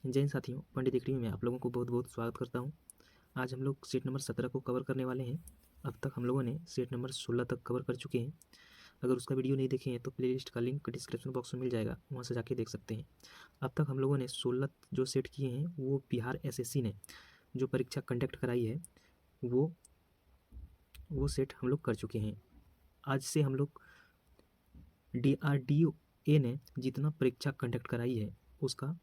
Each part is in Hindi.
जय हिंद साथियों, पंडित एकेडमी में आप लोगों को बहुत बहुत स्वागत करता हूं। आज हम लोग सेट नंबर 17 को कवर करने वाले हैं। अब तक हम लोगों ने सेट नंबर 16 तक कवर कर चुके हैं। अगर उसका वीडियो नहीं देखे हैं तो प्लेलिस्ट का लिंक डिस्क्रिप्शन बॉक्स में मिल जाएगा, वहाँ से जाके देख सकते हैं। अब तक हम लोगों ने 16 जो सेट किए हैं वो बिहार SSC ने जो परीक्षा कंडक्ट कराई है वो सेट हम लोग कर चुके हैं। आज से हम लोग DRDO ने जितना परीक्षा कंडक्ट कराई है उसका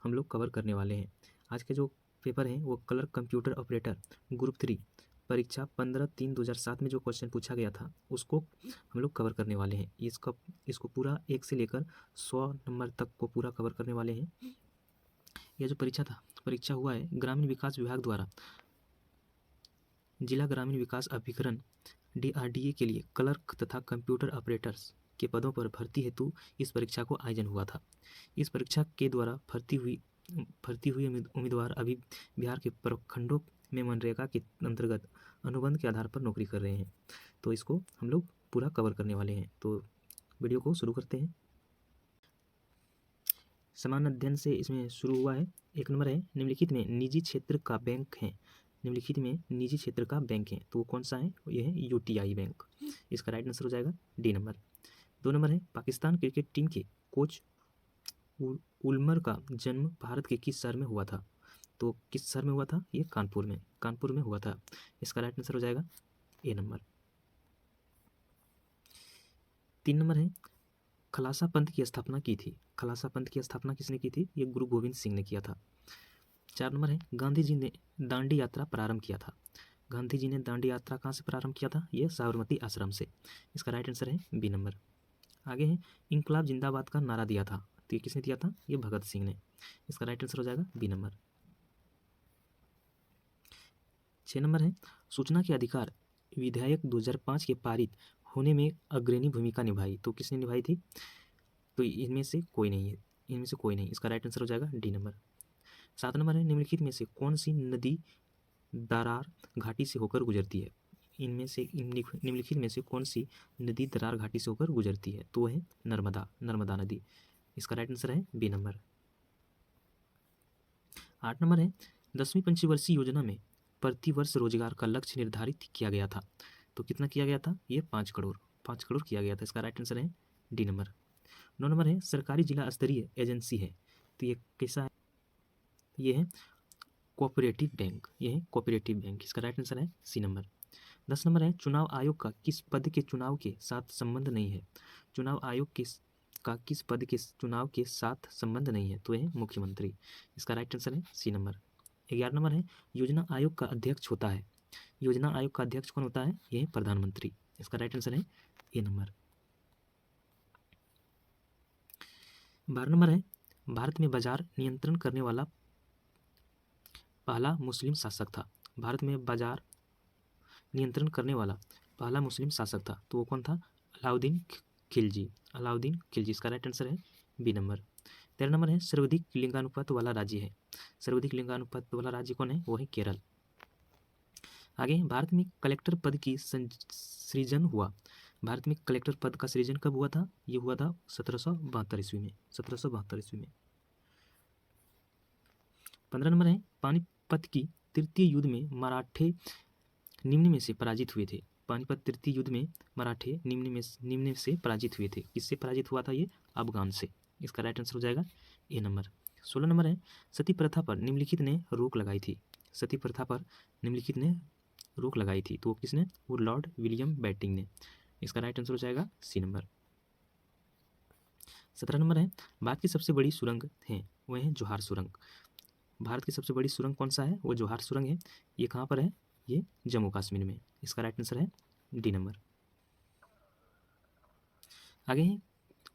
हम लोग कवर करने वाले हैं। आज के जो पेपर हैं वो क्लर्क कंप्यूटर ऑपरेटर ग्रुप 3 परीक्षा 15/3/2007 में जो क्वेश्चन पूछा गया था उसको हम लोग कवर करने वाले हैं। इसको पूरा 1 से लेकर 100 नंबर तक को पूरा कवर करने वाले हैं। यह जो परीक्षा हुआ है ग्रामीण विकास विभाग द्वारा जिला ग्रामीण विकास अभिकरण DRDA के लिए क्लर्क तथा कंप्यूटर ऑपरेटर्स के पदों पर भर्ती हेतु इस परीक्षा को आयोजन हुआ था। इस परीक्षा के द्वारा भर्ती हुई उम्मीदवार अभी बिहार के प्रखंडों में मनरेगा के अंतर्गत अनुबंध के आधार पर नौकरी कर रहे हैं। तो इसको हम लोग पूरा कवर करने वाले हैं। तो वीडियो को शुरू करते हैं। समान अध्ययन से इसमें शुरू हुआ है। 1 नंबर है, निम्नलिखित में निजी क्षेत्र का बैंक है। निम्नलिखित में निजी क्षेत्र का बैंक है तो वो कौन सा है? ये है UTI बैंक। इसका राइट आंसर हो जाएगा D नंबर। 2 नंबर है, पाकिस्तान क्रिकेट टीम के कोच उल्मर का जन्म भारत के किस शहर में हुआ था? तो किस शहर में हुआ था? ये कानपुर में हुआ था। इसका राइट आंसर हो जाएगा A नंबर। 3 नंबर है, खालसा पंथ की स्थापना की थी। खालसा पंथ की स्थापना किसने की थी? ये गुरु गोविंद सिंह ने किया था। 4 नंबर है, गांधी जी ने दांडी यात्रा प्रारंभ किया था। गांधी जी ने दांडी यात्रा कहाँ से प्रारंभ किया था? ये साबरमती आश्रम से। इसका राइट आंसर है B नंबर। आगे है, इंकलाब जिंदाबाद का नारा दिया था तो ये किसने दिया था? ये भगत सिंह ने। इसका राइट आंसर हो जाएगा B नंबर। 6 नंबर है, सूचना के अधिकार विधेयक 2005 के पारित होने में अग्रणी भूमिका निभाई तो किसने निभाई थी? तो इनमें से कोई नहीं। इसका राइट आंसर हो जाएगा D नंबर। 7 नंबर है, निम्नलिखित में से कौन सी नदी दरार घाटी से होकर गुजरती है? निम्नलिखित में से कौन सी नदी दरार घाटी से होकर गुजरती है? तो है नर्मदा नदी। इसका राइट आंसर है B नंबर। 8 नंबर है, 10वीं पंचवर्षीय योजना में प्रति वर्ष रोजगार का लक्ष्य निर्धारित किया गया था तो कितना किया गया था? ये 5 करोड़ किया गया था। इसका राइट आंसर है D नंबर। 9 नंबर है, सरकारी जिला स्तरीय एजेंसी है तो ये कैसा है? ये है कोऑपरेटिव बैंक। इसका राइट आंसर है C नंबर। 10 नंबर है, चुनाव आयोग का किस पद के चुनाव के साथ संबंध नहीं है? चुनाव आयोग का किस पद के चुनाव के साथ संबंध नहीं है? तो यह मुख्यमंत्री। इसका राइट आंसर है C नंबर। 11 नंबर है, योजना आयोग का अध्यक्ष होता है। योजना आयोग का अध्यक्ष कौन होता है? यह प्रधानमंत्री। इसका राइट आंसर है A नंबर। 12 नंबर है, भारत में बाजार नियंत्रण करने वाला पहला मुस्लिम शासक था। भारत में बाजार नियंत्रण करने वाला पहला मुस्लिम शासक था तो वो कौन था? अलाउद्दीन खिलजी। इसका राइट आंसर है B नंबर। 13 नंबर है, सर्वाधिक लिंगानुपात वाला राज्य है। सर्वाधिक लिंगानुपात वाला राज्य कौन है? वो है केरल। आगे, भारत में कलेक्टर पद की सृजन हुआ। भारत में कलेक्टर पद का सृजन कब हुआ था? ये हुआ था 1772 ईस्वी में। 15 नंबर है, पानीपत की तृतीय युद्ध में मराठे निम्न में से पराजित हुए थे। पानीपत तृतीय युद्ध में मराठे निम्न से पराजित हुए थे। किससे पराजित हुआ था? ये अफगान से। इसका राइट आंसर हो जाएगा A नंबर। 16 नंबर है, सती प्रथा पर निम्नलिखित ने रोक लगाई थी। सती प्रथा पर निम्नलिखित ने रोक लगाई थी तो किसने? वो लॉर्ड विलियम बेंटिंक ने। इसका राइट आंसर हो जाएगा C नंबर। 17 नंबर है, भारत की सबसे बड़ी सुरंग है वह है जोहार सुरंग। भारत की सबसे बड़ी सुरंग कौन सा है? वो जोहार सुरंग है। ये कहाँ पर है? ये जम्मू कश्मीर में। इसका राइट आंसर है D नंबर। आगे है,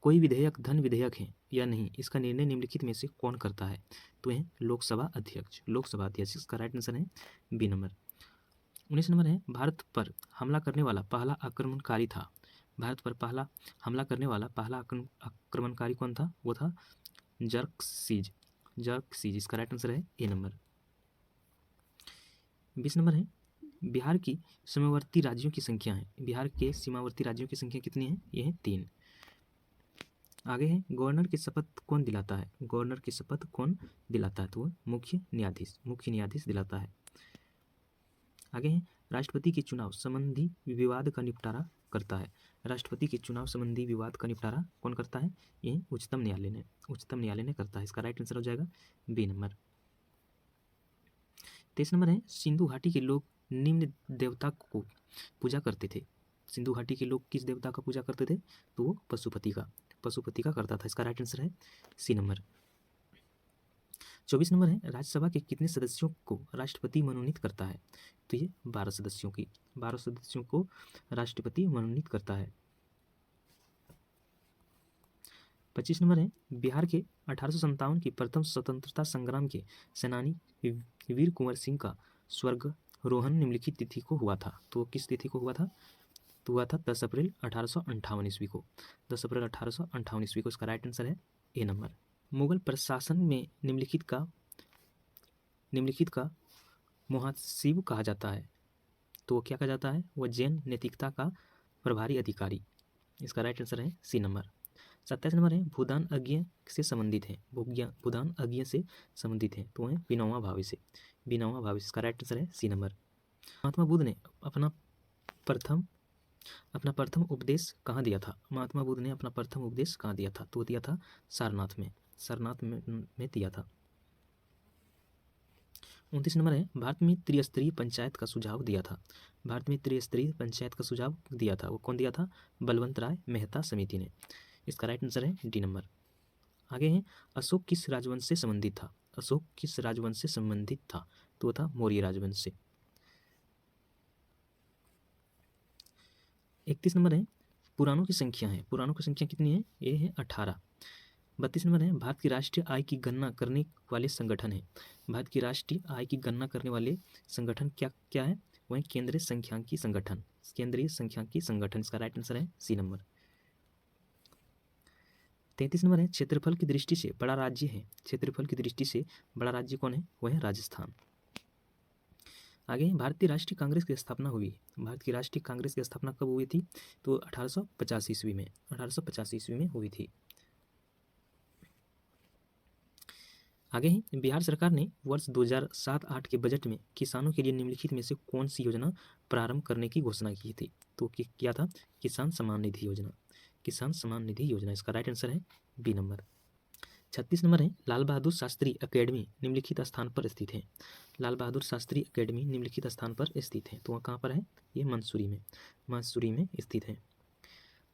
कोई विधेयक धन विधेयक है या नहीं, इसका निर्णय निम्नलिखित में से कौन करता है? तो है लोकसभा अध्यक्ष। इसका राइट आंसर है B नंबर। 19 नंबर है, भारत पर हमला करने वाला पहला आक्रमणकारी था। भारत पर पहला हमला करने वाला पहला आक्रमणकारी कौन था? वो था जर्कसीज। इसका राइट आंसर है A नंबर। 20 नंबर है, बिहार की सीमावर्ती राज्यों की संख्या है। बिहार के सीमावर्ती राज्यों की संख्या कितनी है? ये है 3। आगे है गवर्नर की शपथ कौन दिलाता है? गवर्नर की शपथ कौन दिलाता है? तो वह मुख्य न्यायाधीश दिलाता है। आगे है राष्ट्रपति के चुनाव संबंधी विवाद का निपटारा करता है। राष्ट्रपति के चुनाव संबंधी विवाद का निपटारा कौन करता है? ये उच्चतम न्यायालय ने करता है। इसका राइट आंसर हो जाएगा बी नंबर। 23 नंबर है सिंधु घाटी के लोग निम्न देवता को पूजा करते थे। सिंधु घाटी के लोग किस देवता का पूजा करते थे? तो वो पशुपति का करता था। इसका राइट आंसर है सी नंबर। 24 नंबर है राज्यसभा के कितने सदस्यों को राष्ट्रपति मनोनीत करता है? तो ये 12 सदस्यों को राष्ट्रपति मनोनीत करता है। 25 नंबर है बिहार के 1857 की प्रथम स्वतंत्रता संग्राम के सेनानी वीर कुंवर सिंह का स्वर्गारोहण निम्नलिखित तिथि को हुआ था। तो किस तिथि को हुआ था? तो हुआ था 10 अप्रैल 1858 ईस्वी को। 10 अप्रैल 1858 ईस्वी को। इसका राइट आंसर है ए नंबर। मुगल प्रशासन में निम्नलिखित का मुहासिब कहा जाता है। तो क्या कहा जाता है? वह जैन नैतिकता का प्रभारी अधिकारी। इसका राइट आंसर है सी नंबर। 27 नंबर है भूदान अज्ञ से संबंधित है। भूदान अज्ञ से संबंधित है तो है विनोबा भावे से। इसका राइट आंसर है सी नंबर। महात्मा बुद्ध ने अपना प्रथम उपदेश कहाँ दिया था? महात्मा बुद्ध ने अपना प्रथम उपदेश कहाँ दिया था? तो दिया था सारनाथ में दिया था। 29 नंबर है भारत में त्रिस्तरीय पंचायत का सुझाव दिया था। वो कौन दिया था? बलवंत राय मेहता समिति ने। इसका राइट आंसर है डी नंबर। आगे है अशोक किस राजवंश से संबंधित था? तो वो था मौर्य राजवंश से। 31 नंबर है पुराणों की संख्या कितनी है? ये है 18। 32 नंबर है भारत की राष्ट्रीय आय की गणना करने वाले संगठन है। भारत की राष्ट्रीय आय की गणना करने वाले संगठन क्या है? वह केंद्रीय सांख्यिकी संगठन। इसका राइट आंसर है सी नंबर। 33 नंबर है क्षेत्रफल की दृष्टि से बड़ा राज्य कौन है? वह है राजस्थान। आगे भारतीय राष्ट्रीय कांग्रेस की स्थापना हुई। भारत की राष्ट्रीय कांग्रेस की स्थापना कब हुई थी? तो 1850 ईस्वी में हुई थी। आगे ही बिहार सरकार ने वर्ष 2007-8 के बजट में किसानों के लिए निम्नलिखित में से कौन सी योजना प्रारंभ करने की घोषणा की थी? तो क्या था? किसान सम्मान निधि योजना। इसका राइट आंसर है बी नंबर। 36 नंबर है लाल बहादुर शास्त्री अकेडमी निम्नलिखित स्थान पर स्थित है। तो वह कहाँ पर है? ये मंसूरी में स्थित है।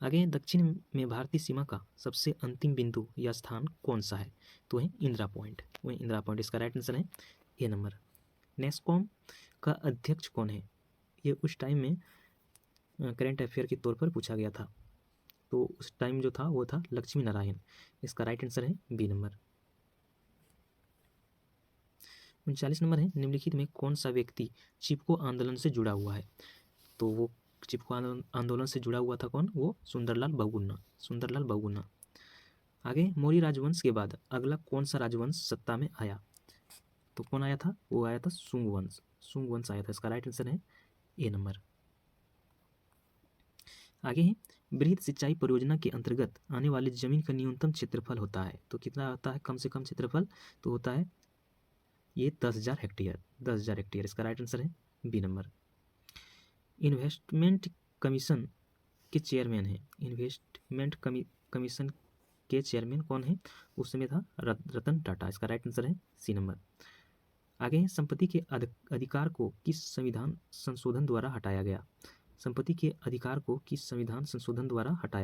आगे दक्षिण में भारतीय सीमा का सबसे अंतिम बिंदु या स्थान कौन सा है? तो है इंदिरा पॉइंट। इसका राइट आंसर है ए नंबर। नेस्कॉम का अध्यक्ष कौन है? ये उस टाइम में करेंट अफेयर के तौर पर पूछा गया था। तो उस टाइम जो था वो था लक्ष्मी नारायण। इसका राइट आंसर है बी नंबर। 39 नंबर है निम्नलिखित में कौन सा व्यक्ति चिपको आंदोलन से जुड़ा हुआ है? तो वो चिपको आंदोलन से जुड़ा हुआ था कौन? वो सुंदरलाल बहुगुणा। आगे मौर्य राजवंश के बाद अगला कौन सा राजवंश सत्ता में आया? तो कौन आया था? वो आया था सुंग वंश आया था। इसका राइट आंसर है ए नंबर। आगे है बृहद सिंचाई परियोजना के अंतर्गत आने वाले जमीन का न्यूनतम क्षेत्रफल होता है। तो कितना होता है कम से कम क्षेत्रफल? तो होता है ये 10,000 हेक्टेयर। इसका राइट आंसर है बी नंबर। इन्वेस्टमेंट कमीशन के चेयरमैन कौन है? उस समय था रतन टाटा। इसका राइट आंसर है सी नंबर। आगे है संपत्ति के अधिकार को किस संविधान संशोधन द्वारा हटाया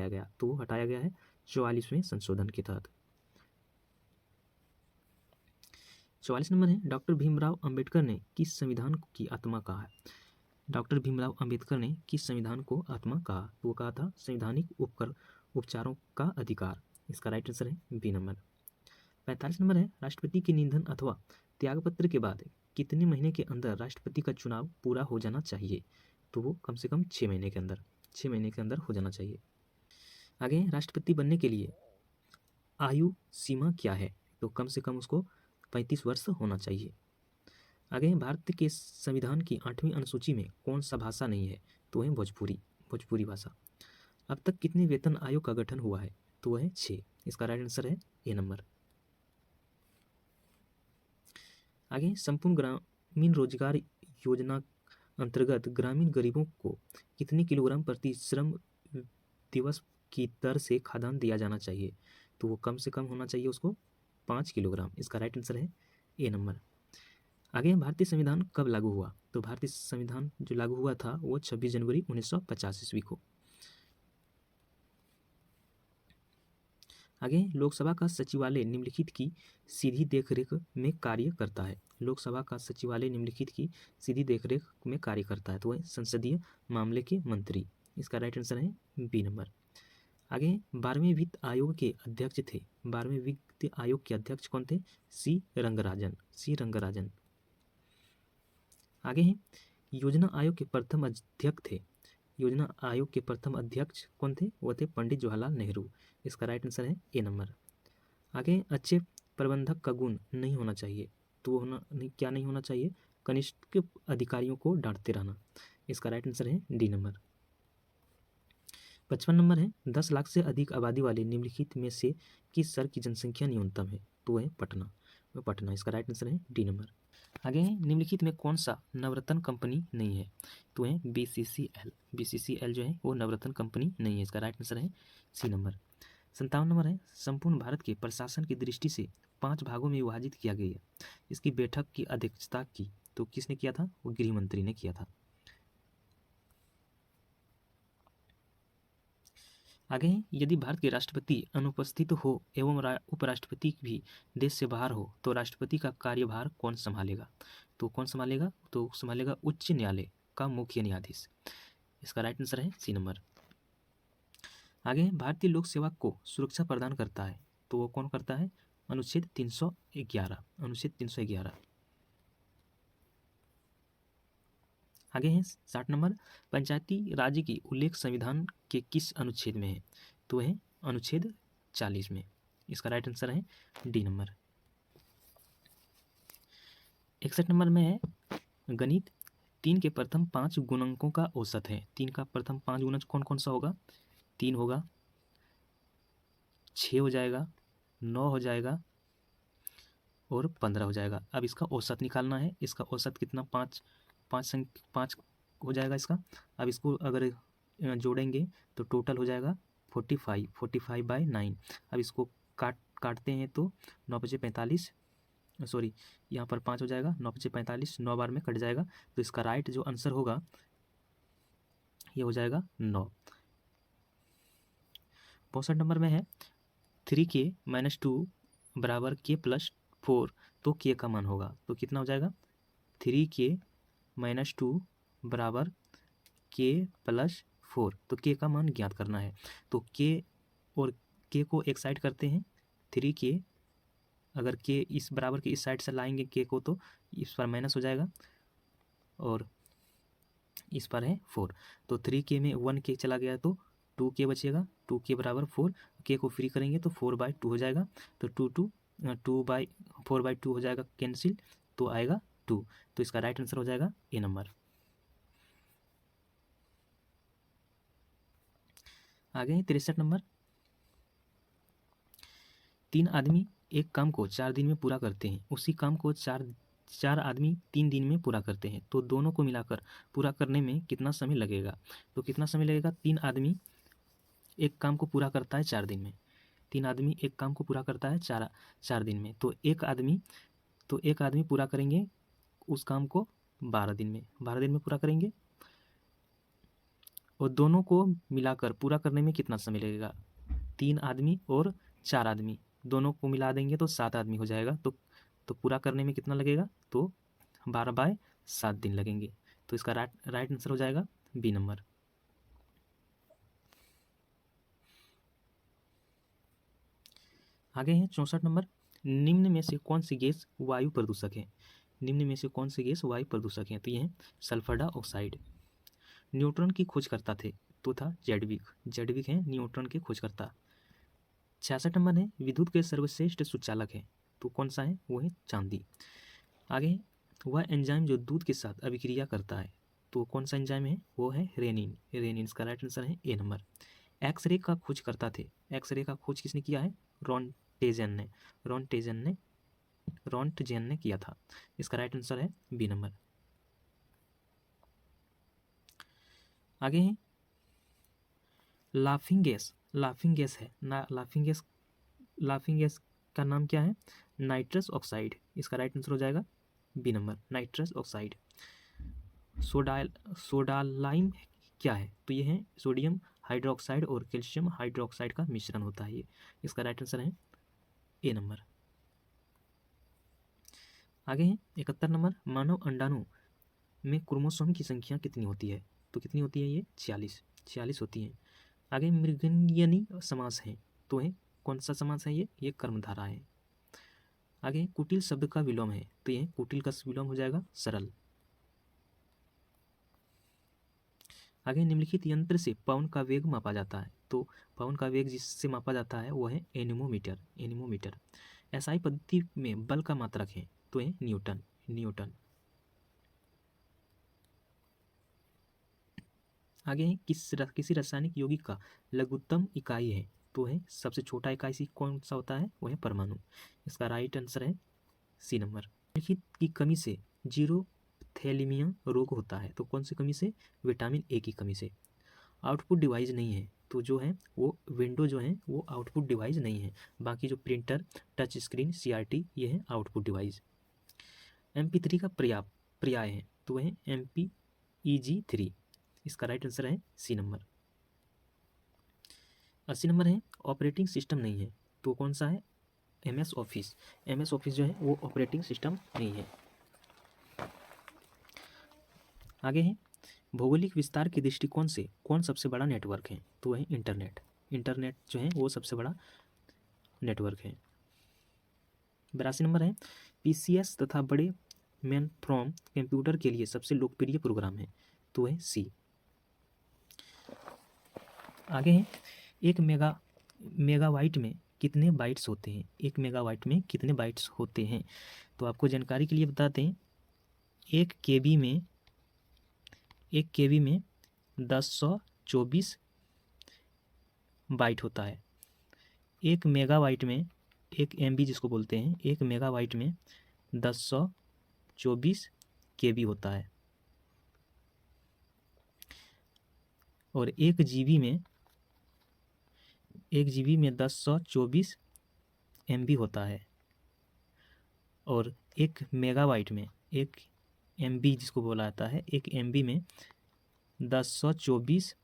गया? तो हटाया गया है 44वें संशोधन के तहत। 44 नंबर है डॉक्टर भीमराव अंबेडकर ने किस संविधान की आत्मा कहा? तो वो कहा था संवैधानिक उपचारों का अधिकार। इसका राइट आंसर है बी नंबर। 45 नंबर है राष्ट्रपति के निधन अथवा त्यागपत्र के बाद कितने महीने के अंदर राष्ट्रपति का चुनाव पूरा हो जाना चाहिए? तो वो कम से कम 6 महीने के अंदर हो जाना चाहिए। आगे राष्ट्रपति बनने के लिए आयु सीमा क्या है? तो कम से कम उसको 35 वर्ष होना चाहिए। आगे भारत के संविधान की 8वीं अनुसूची में कौन सा भाषा नहीं है? तो है भोजपुरी भाषा। अब तक कितने वेतन आयोग का गठन हुआ है? तो वह है 6। इसका राइट आंसर है ए नंबर। आगे, संपूर्ण ग्रामीण रोजगार योजना अंतर्गत ग्रामीण गरीबों को कितने किलोग्राम प्रति श्रम दिवस की दर से खाद्यान्न दिया जाना चाहिए? तो वो कम से कम होना चाहिए उसको 5 किलोग्राम। इसका राइट आंसर है ए नंबर। आगे, भारतीय संविधान कब लागू हुआ? तो भारतीय संविधान जो लागू हुआ था वो 26 जनवरी 1950 ईस्वी को। आगे, लोकसभा का सचिवालय निम्नलिखित की सीधी देखरेख में कार्य करता है। लोकसभा का सचिवालय निम्नलिखित की सीधी देखरेख में कार्य करता है, तो वह संसदीय मामले के मंत्री। इसका राइट आंसर है बी नंबर। आगे, 12वें वित्त आयोग के अध्यक्ष थे। 12वें वित्त आयोग के अध्यक्ष कौन थे? सी रंगराजन। आगे है, योजना आयोग के प्रथम अध्यक्ष थे। योजना आयोग के प्रथम अध्यक्ष कौन थे? वो थे पंडित जवाहरलाल नेहरू। इसका राइट आंसर है ए नंबर। आगे, अच्छे प्रबंधक का गुण नहीं होना चाहिए, तो क्या नहीं होना चाहिए? कनिष्ठ अधिकारियों को डांटते रहना। इसका राइट आंसर है डी नंबर। 55 नंबर है, 10 लाख से अधिक आबादी वाले निम्नलिखित में से किस शहर की जनसंख्या न्यूनतम है? तो है पटना। इसका राइट आंसर है डी नंबर। आगे है, निम्नलिखित में कौन सा नवरत्न कंपनी नहीं है? तो है BCCL जो है वो नवरत्न कंपनी नहीं है। इसका राइट आंसर है सी नंबर। 57 नंबर है, संपूर्ण भारत के प्रशासन की दृष्टि से 5 भागों में विभाजित किया गया। इसकी बैठक की अध्यक्षता की तो किसने किया था? वो गृह मंत्री ने किया था। आगे है, यदि भारत के राष्ट्रपति अनुपस्थित हो एवं उपराष्ट्रपति भी देश से बाहर हो तो राष्ट्रपति का कार्यभार कौन संभालेगा? तो कौन संभालेगा? तो संभालेगा उच्च न्यायालय का मुख्य न्यायाधीश। इसका राइट आंसर है सी नंबर। आगे, भारतीय लोक सेवा को सुरक्षा प्रदान करता है, तो वो कौन करता है? अनुच्छेद 311। आगे है 60 नंबर, पंचायती राज की उल्लेख संविधान के किस अनुच्छेद में है? तो है अनुच्छेद 40 में। इसका राइट आंसर है डी नंबर। 61 नंबर में है, गणित 3 के प्रथम 5 गुणकों का औसत है। 3 का प्रथम 5 गुणक कौन कौन सा होगा? 3 होगा, 6 हो जाएगा, 9 हो जाएगा और 15 हो जाएगा। अब इसका औसत निकालना है। इसका औसत कितना? 5 हो जाएगा इसका। अब इसको अगर जोड़ेंगे तो टोटल हो जाएगा 45/9। अब इसको काटते हैं तो 9 बजे 45, सॉरी यहाँ पर 5 हो जाएगा, 9 बजे 45, 9 बार में कट जाएगा। तो इसका राइट जो आंसर होगा ये हो जाएगा 9। 62 नंबर में है, 3k - 2 बराबर k + 4, तो k का मान होगा तो कितना हो जाएगा? 3k - 2 बराबर k + 4, तो k का मान ज्ञात करना है। तो k और k को एक साइड करते हैं, 3k, अगर k इस बराबर के इस साइड से लाएंगे k को तो इस पर माइनस हो जाएगा और इस पर है 4, तो 3k में 1k चला गया तो 2k बचेगा, 2k बराबर 4, k को फ्री करेंगे तो 4/2 हो जाएगा, तो 4/2 हो जाएगा कैंसिल, तो आएगा 2, तो इसका राइट आंसर हो जाएगा ए नंबर। आगे है 63 नंबर, 3 आदमी एक काम को 4 दिन में पूरा करते हैं, उसी काम को चार आदमी 3 दिन में पूरा करते हैं, तो दोनों को मिलाकर पूरा करने में कितना समय लगेगा? तो कितना समय लगेगा? 3 आदमी एक काम को पूरा करता है 4 दिन में। 3 आदमी एक काम को पूरा करता है 4 दिन में, तो एक आदमी पूरा करेंगे उस काम को 12 दिन में, 12 दिन में पूरा करेंगे, और दोनों को मिलाकर पूरा करने में कितना समय लगेगा? 3 आदमी और 4 आदमी दोनों को मिला देंगे तो 7 आदमी हो जाएगा, तो पूरा करने में कितना लगेगा? तो 12/7 दिन लगेंगे, तो इसका राइट आंसर हो जाएगा बी नंबर। आगे है 64 नंबर, निम्न में से कौन सी गैस वायु प्रदूषक है? निम्न में से कौन सी गैस वायु प्रदूषक है? तो ये है सल्फर डाइऑक्साइड। न्यूट्रॉन की खोजकर्ता थे तो था जेडविक है न्यूट्रॉन के खोजकर्ता। 66 नंबर है, विद्युत के सर्वश्रेष्ठ सुचालक है, तो कौन सा है? वो है चांदी। आगे, वह एंजाइम जो दूध के साथ अभिक्रिया करता है, तो कौन सा एंजाइम है? वो है रेनिन। इसका राइट आंसर है ए नंबर। एक्सरे का खोज करता थे। एक्सरे का खोज किसने किया है? रॉन्टजेन ने किया था। इसका राइट आंसर है बी नंबर। आगे है लाफिंग गैस। लाफिंग गैस है ना, लाफिंग गैस का नाम क्या है? Nitrous oxide. इसका राइट आंसर हो जाएगा B number, nitrous oxide. Soda lime क्या है? तो ये है सोडियम हाइड्रोक्साइड और कैल्शियम हाइड्रोक्साइड का मिश्रण होता है ये। इसका राइट आंसर है ए नंबर। आगे है 71 नंबर, मानव अंडाणु में क्रोमोसोम की संख्या कितनी होती है? तो कितनी होती है ये? 46 होती है। आगे मृगन्यनी समास है, तो है कौन सा समास है ये कर्मधारा है। आगे कुटिल शब्द का विलोम है, तो ये कुटिल का विलोम हो जाएगा सरल। आगे निम्नलिखित यंत्र से पवन का वेग मापा जाता है, तो पवन का वेग जिससे मापा जाता है वो है एनीमोमीटर। एसआई पद्धति में बल का मात्रक है, तो है न्यूटन। आगे है किसी रासायनिक यौगिक का लघुत्तम इकाई है, तो है सबसे छोटा इकाई कौन सा होता है? वो है परमाणु। इसका राइट आंसर है सी नंबर। निम्नलिखित की कमी से जीरोथैलेमिया रोग होता है, तो कौन सी कमी से? विटामिन ए की कमी से। आउटपुट डिवाइस नहीं है, तो जो है वो विंडो जो है वो आउटपुट डिवाइस नहीं है। बाकी जो प्रिंटर, टच स्क्रीन, CRT ये है आउटपुट डिवाइस। MP3 का पर्याय है, तो वह है MPEG-3। इसका राइट आंसर है सी नंबर। 80 नंबर है ऑपरेटिंग सिस्टम नहीं है, तो कौन सा है? MS ऑफिस जो है वो ऑपरेटिंग सिस्टम नहीं है। आगे है भौगोलिक विस्तार के दृष्टिकोण से कौन सबसे बड़ा नेटवर्क है? तो वह इंटरनेट जो है वो सबसे बड़ा नेटवर्क है। 82 नंबर है PCS तथा बड़े मेनफ्रेम कंप्यूटर के लिए सबसे लोकप्रिय प्रोग्राम है, तो है सी। आगे है एक मेगाबाइट में कितने बाइट्स होते हैं? 1 मेगाबाइट में कितने बाइट्स होते हैं? तो आपको जानकारी के लिए बताते हैं, 1 KB में 1024 बाइट होता है। 1 मेगाबाइट में 1 MB जिसको बोलते हैं, 1 मेगाबाइट में 1024 KB होता है। और 1 GB में 1024 MB होता है। और 1 मेगाबाइट में 1 MB जिसको बोला जाता है, 1 MB में 1024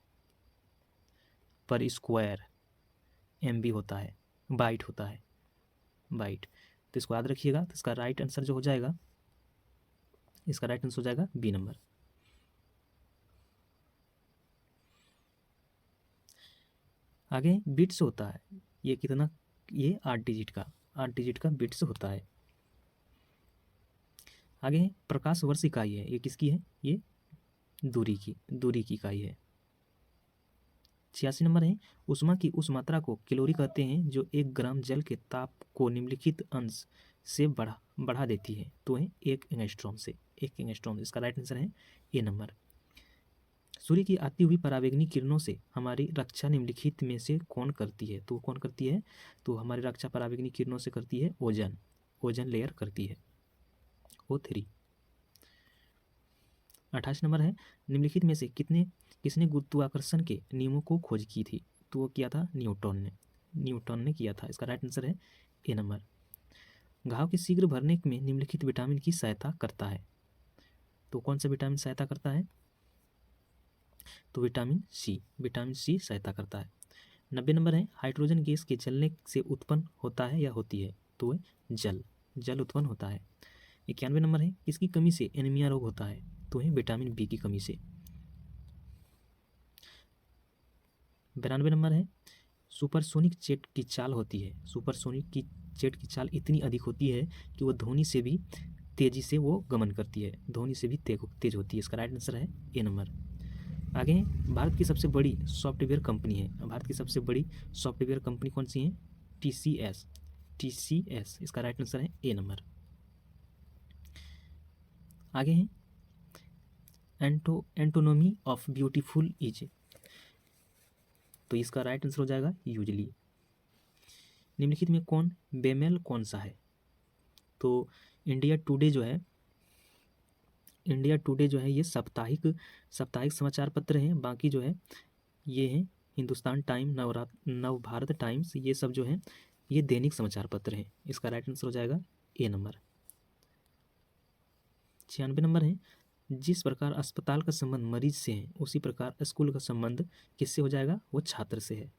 पर स्क्वायर MB होता है, बाइट होता है, बाइट। तो इसको याद रखिएगा। तो इसका राइट आंसर जो हो जाएगा, इसका राइट आंसर हो जाएगा बी नंबर। आगे बिट्स होता है, ये कितना? ये 8 डिजिट का बिट्स होता है। आगे प्रकाश वर्ष इकाई है, ये किसकी है? ये दूरी की इकाई है। 86 नंबर है उष्मा की उस मात्रा को कैलोरी कहते हैं जो 1 ग्राम जल के ताप को निम्नलिखित अंश से बढ़ा देती है, तो है 1 एंगस्ट्रॉम से। इसका राइट आंसर है ए नंबर। सूर्य की आती हुई पराबैंगनी किरणों से हमारी रक्षा निम्नलिखित में से कौन करती है? तो कौन करती है? तो हमारी रक्षा पराबैंगनी किरणों से करती है ओजन लेयर करती है, O3। 28 नंबर है निम्नलिखित में से किसने गुरुत्वाकर्षण के नियमों को खोज की थी? तो वो किया था न्यूटन ने किया था। इसका राइट आंसर है ए नंबर। घाव के शीघ्र भरने में निम्नलिखित विटामिन की सहायता करता है, तो कौन सा विटामिन सहायता करता है? तो विटामिन सी सहायता करता है। 90 नंबर है हाइड्रोजन गैस के जलने से उत्पन्न होता है या होती है? तो वह जल उत्पन्न होता है। 91 नंबर है किसकी कमी से एनीमिया रोग होता है? तो है विटामिन बी की कमी से। 92 नंबर है सुपरसोनिक जेट की चाल होती है। सुपरसोनिक की जेट की चाल इतनी अधिक होती है कि वो ध्वनि से भी तेजी से वो गमन करती है, ध्वनि से भी तेज होती है। इसका राइट आंसर है ए नंबर। आगे भारत की सबसे बड़ी सॉफ्टवेयर कंपनी है। भारत की सबसे बड़ी सॉफ्टवेयर कंपनी कौन सी है? TCS। इसका राइट आंसर है ए नंबर। आगे है एंटोनोमी ऑफ ब्यूटीफुल इज। तो इसका राइट आंसर हो जाएगा यूजली। निम्नलिखित में कौन बेमेल कौन सा है? तो इंडिया टुडे जो है ये साप्ताहिक समाचार पत्र हैं। बाकी जो है ये हैं हिंदुस्तान टाइम, नवभारत टाइम्स, ये सब जो है ये दैनिक समाचार पत्र हैं। इसका राइट आंसर हो जाएगा ए नंबर। 96 नंबर है, जिस प्रकार अस्पताल का संबंध मरीज से है उसी प्रकार स्कूल का संबंध किससे हो जाएगा? वो छात्र से है।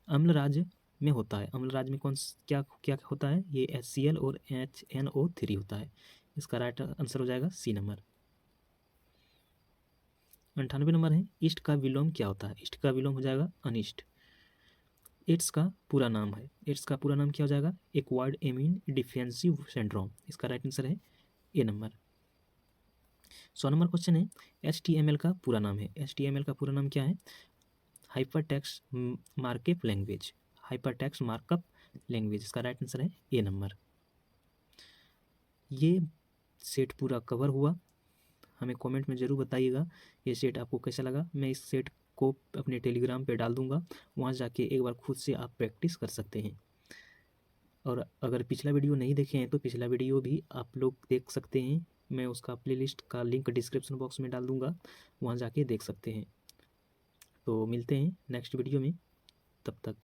अम्ल राज्य में होता है, अम्ल राज्य में क्या क्या होता है? ये HCl और HNO3 होता है। इसका राइट आंसर हो जाएगा सी नंबर। 98 नंबर है, इष्ट का विलोम क्या होता है? इष्ट का विलोम हो जाएगा अनिष्ट। एड्स का पूरा नाम है, एड्स का पूरा नाम क्या हो जाएगा? Acquired immune deficiency syndrome. इसका राइट आंसर है ए नंबर। 100 नंबर क्वेश्चन है, HTML का पूरा नाम है। HTML का पूरा नाम क्या है? Hypertext markup language, hypertext markup language. इसका राइट आंसर है ए नंबर। ये सेट पूरा कवर हुआ, हमें कमेंट में ज़रूर बताइएगा ये सेट आपको कैसा लगा। मैं इस सेट को अपने टेलीग्राम पे डाल दूंगा, वहाँ जाके एक बार खुद से आप प्रैक्टिस कर सकते हैं। और अगर पिछला वीडियो नहीं देखे हैं तो पिछला वीडियो भी आप लोग देख सकते हैं, मैं उसका प्लेलिस्ट का लिंक डिस्क्रिप्शन बॉक्स में डाल दूंगा, वहाँ जाके देख सकते हैं। तो मिलते हैं नेक्स्ट वीडियो में, तब तक